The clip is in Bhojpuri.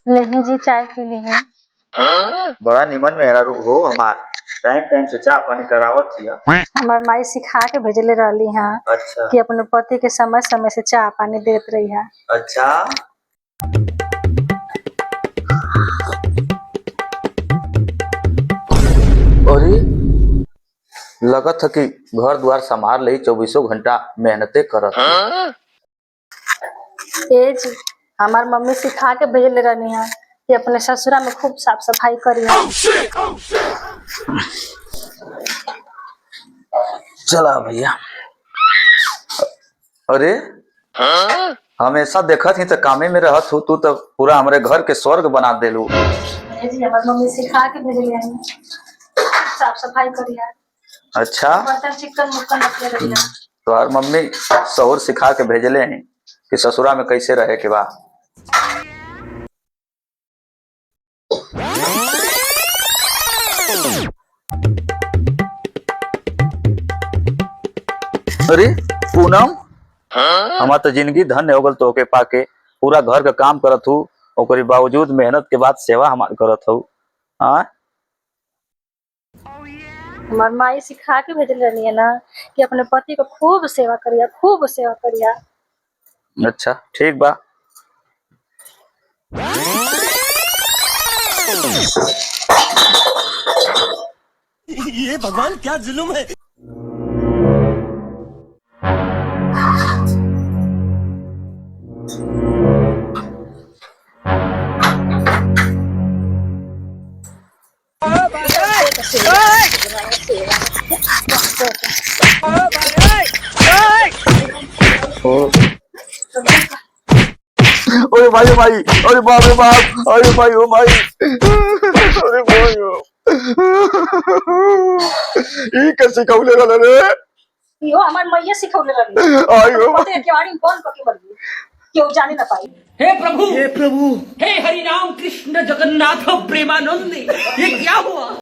नहीं जी, चाय पी ली है। बड़ा निमन मेहरारू हो हमार। टाइम टाइम से चाय पानी करावत हिया। हमार माई सिखा के भेजले रहली है अच्छा कि अपने पति के समय समय से चाय पानी देत रही है। अच्छा। और लगत है कि घर द्वार संभाल रही, 24 घंटा मेहनते करत है। ए जी, हमार मम्मी सिखा के भेजले रहनी है कि अपने ससुरा में खूब साफ सफाई करी है। चला भैया। अरे हमेशा देखत ही तो कामे में रहत हूँ, तू तो पूरा हमारे घर के स्वर्ग बना देलू। जी, हमार मम्मी सिखा के भेजले है साफ सफाई करी है। अच्छा, बर्तन चिकन मुक्कन रखले रही है। तो हर मम्मी शौर सिखा के भेजले हैं कि ससुरा में कैसे रहे के बा। अरे पूनम, हमार तो जिंदगी धन्य हो गल तोके पाके। पूरा घर का काम करत हूँ, ओकरे बावजूद मेहनत के बाद सेवा हमार करत हूँ। हाँ, हमार माई सिखा के भेजले रहनी है ना कि अपने पति को खूब सेवा करिया, खूब सेवा करिया। अच्छा ठीक बा। ये भगवान क्या जुल्म है। अरे भाई, अरे बाप रे बाप, अरे भाई ओ भाई, अरे भाई ओ, ई कैसे कौले रहल रे? इहो हमार मैया सिखौले रहनी। आयो पति के केवाड़ी में बंद करके मर गई, केहू जाने ना पाई। हे प्रभु, हे प्रभु, हे हरि राम कृष्ण जगन्नाथ प्रेमानंद, ये क्या हुआ?